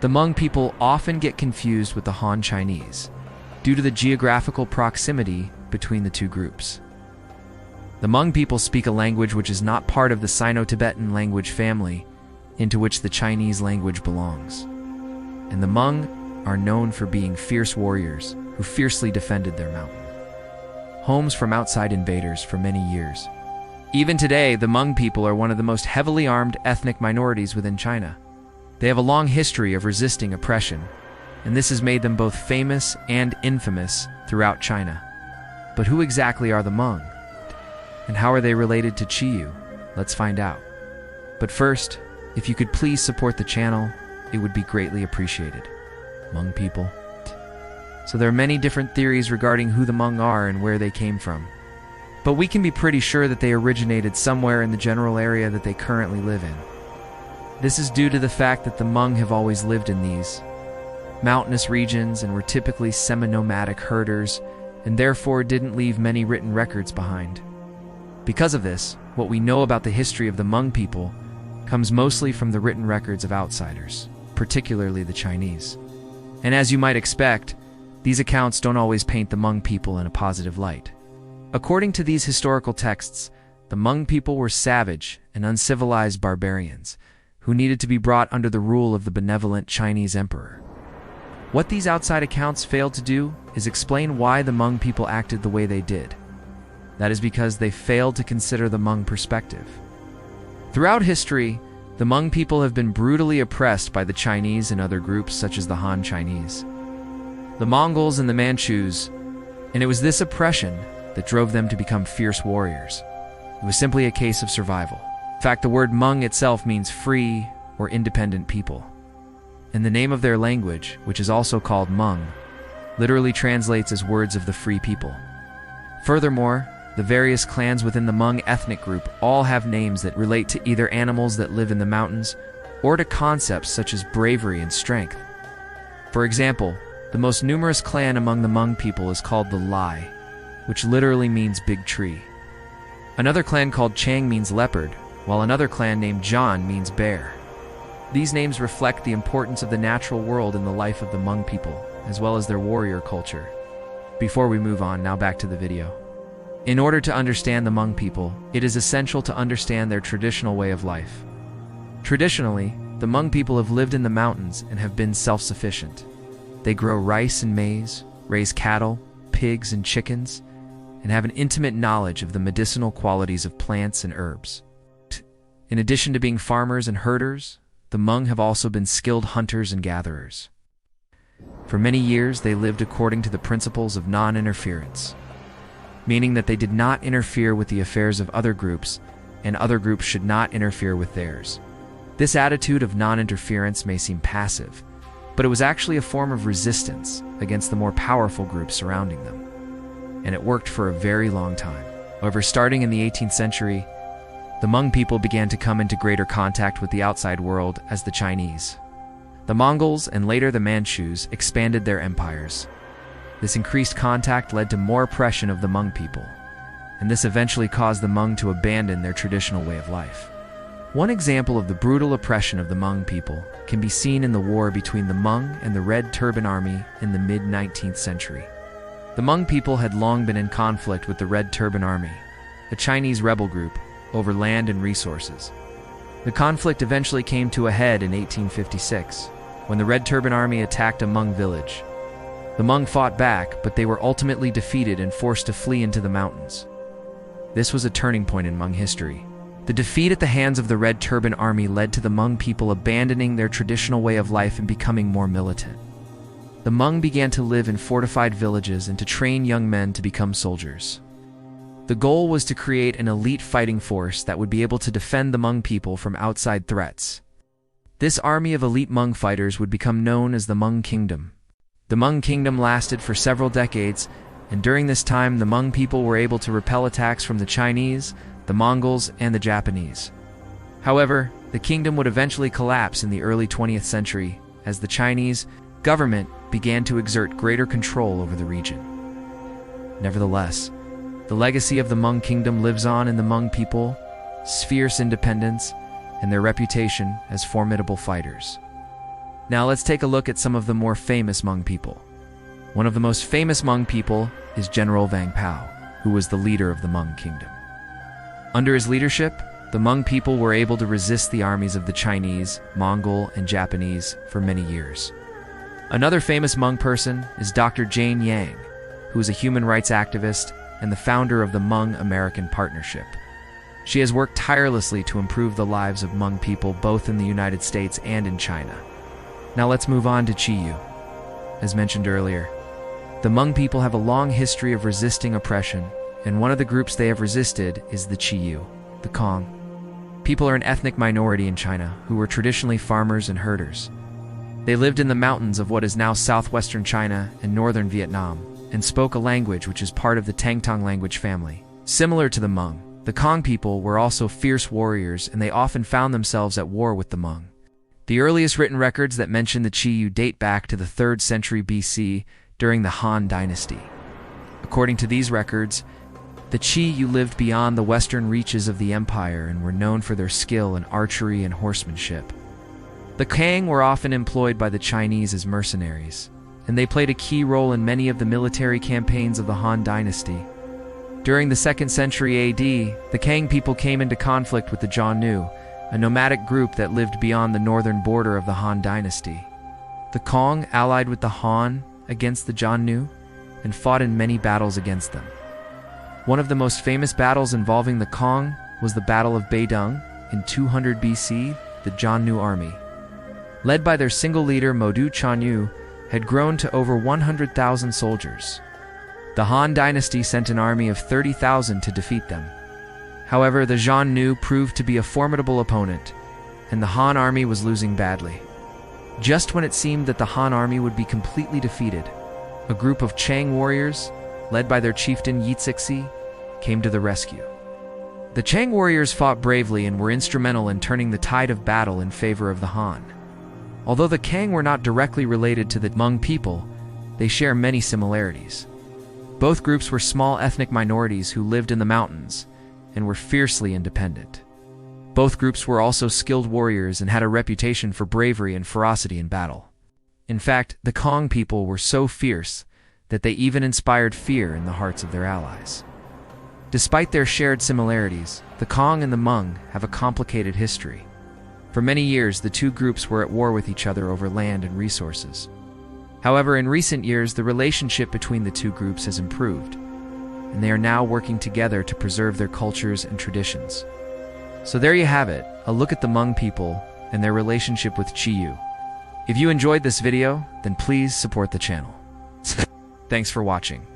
The Hmong people often get confused with the Han Chinese due to the geographical proximity between the two groups. The Hmong people speak a language which is not part of the Sino-Tibetan language family into which the Chinese language belongs. And the Hmong are known for being fierce warriors who fiercely defended their mountain homes from outside invaders for many years. Even today, the Hmong people are one of the most heavily armed ethnic minorities within China. They have a long history of resisting oppression, and this has made them both famous and infamous throughout China. But who exactly are the Hmong? And how are they related to Chi You? Let's find out. But first, if you could please support the channel, it would be greatly appreciated. Hmong people. So there are many different theories regarding who the Hmong are and where they came from. But we can be pretty sure that they originated somewhere in the general area that they currently live in. This is due to the fact that the Hmong have always lived in these mountainous regions and were typically semi-nomadic herders, and therefore didn't leave many written records behind. Because of this, what we know about the history of the Hmong people comes mostly from the written records of outsiders, particularly the Chinese. And as you might expect, these accounts don't always paint the Hmong people in a positive light. According to these historical texts, the Hmong people were savage and uncivilized barbarians who needed to be brought under the rule of the benevolent Chinese emperor. What these outside accounts failed to do is explain why the Hmong people acted the way they did. That is because they failed to consider the Hmong perspective. Throughout history, the Hmong people have been brutally oppressed by the Chinese and other groups such as the Han Chinese, the Mongols and the Manchus, and it was this oppression that drove them to become fierce warriors. It was simply a case of survival. In fact, the word Hmong itself means free or independent people. And the name of their language, which is also called Hmong, literally translates as words of the free people. Furthermore, the various clans within the Hmong ethnic group all have names that relate to either animals that live in the mountains or to concepts such as bravery and strength. For example, the most numerous clan among the Hmong people is called the Lai, which literally means big tree. Another clan called Qiang means leopard, while another clan named John means bear. These names reflect the importance of the natural world in the life of the Hmong people, as well as their warrior culture. Before we move on, now back to the video. In order to understand the Hmong people, it is essential to understand their traditional way of life. Traditionally, the Hmong people have lived in the mountains and have been self-sufficient. They grow rice and maize, raise cattle, pigs, and chickens, and have an intimate knowledge of the medicinal qualities of plants and herbs. In addition to being farmers and herders, the Hmong have also been skilled hunters and gatherers. For many years, they lived according to the principles of non-interference, meaning that they did not interfere with the affairs of other groups, and other groups should not interfere with theirs. This attitude of non-interference may seem passive, but it was actually a form of resistance against the more powerful groups surrounding them. And it worked for a very long time. However, starting in the 18th century, the Hmong people began to come into greater contact with the outside world as the Chinese. The Mongols and later the Manchus expanded their empires. This increased contact led to more oppression of the Hmong people, and this eventually caused the Hmong to abandon their traditional way of life. One example of the brutal oppression of the Hmong people can be seen in the war between the Hmong and the Red Turban Army in the mid-19th century. The Hmong people had long been in conflict with the Red Turban Army, a Chinese rebel group, over land and resources. The conflict eventually came to a head in 1856, when the Red Turban Army attacked a Hmong village. The Hmong fought back, but they were ultimately defeated and forced to flee into the mountains. This was a turning point in Hmong history. The defeat at the hands of the Red Turban Army led to the Hmong people abandoning their traditional way of life and becoming more militant. The Hmong began to live in fortified villages and to train young men to become soldiers. The goal was to create an elite fighting force that would be able to defend the Hmong people from outside threats. This army of elite Hmong fighters would become known as the Hmong Kingdom. The Hmong Kingdom lasted for several decades, and during this time the Hmong people were able to repel attacks from the Chinese, the Mongols, and the Japanese. However, the kingdom would eventually collapse in the early 20th century as the Chinese government began to exert greater control over the region. Nevertheless, the legacy of the Hmong Kingdom lives on in the Hmong people's fierce independence and their reputation as formidable fighters. Now let's take a look at some of the more famous Hmong people. One of the most famous Hmong people is General Vang Pao, who was the leader of the Hmong kingdom. Under his leadership, the Hmong people were able to resist the armies of the Chinese, Mongol, and Japanese for many years. Another famous Hmong person is Dr. Jane Yang, who is a human rights activist and the founder of the Hmong-American Partnership. She has worked tirelessly to improve the lives of Hmong people both in the United States and in China. Now let's move on to Chi You. As mentioned earlier, the Hmong people have a long history of resisting oppression, and one of the groups they have resisted is the Chi You, the Qiang. People are an ethnic minority in China who were traditionally farmers and herders. They lived in the mountains of what is now southwestern China and northern Vietnam, and spoke a language which is part of the Tangtong language family. Similar to the Hmong, the Qiang people were also fierce warriors, and they often found themselves at war with the Hmong. The earliest written records that mention the Chi You date back to the 3rd century BC during the Han Dynasty. According to these records, the Chi You lived beyond the western reaches of the empire and were known for their skill in archery and horsemanship. The Qiang were often employed by the Chinese as mercenaries, and they played a key role in many of the military campaigns of the Han Dynasty. During the 2nd century AD, the Qiang people came into conflict with the Jianu, a nomadic group that lived beyond the northern border of the Han Dynasty. The Qiang allied with the Han against the Jianu and fought in many battles against them. One of the most famous battles involving the Qiang was the Battle of Beidung in 200 BC. The Jianu army, led by their single leader Modu Chanyu, had grown to over 100,000 soldiers. The Han Dynasty sent an army of 30,000 to defeat them. However, the Jianu proved to be a formidable opponent, and the Han army was losing badly. Just when it seemed that the Han army would be completely defeated, a group of Qiang warriors, led by their chieftain Yitsixi, came to the rescue. The Qiang warriors fought bravely and were instrumental in turning the tide of battle in favor of the Han. Although the Qiang were not directly related to the Hmong people, they share many similarities. Both groups were small ethnic minorities who lived in the mountains and were fiercely independent. Both groups were also skilled warriors and had a reputation for bravery and ferocity in battle. In fact, the Qiang people were so fierce that they even inspired fear in the hearts of their allies. Despite their shared similarities, the Qiang and the Hmong have a complicated history. For many years, the two groups were at war with each other over land and resources. However, in recent years, the relationship between the two groups has improved, and they are now working together to preserve their cultures and traditions. So there you have it, a look at the Hmong people and their relationship with Chi You. If you enjoyed this video, then please support the channel. Thanks for watching.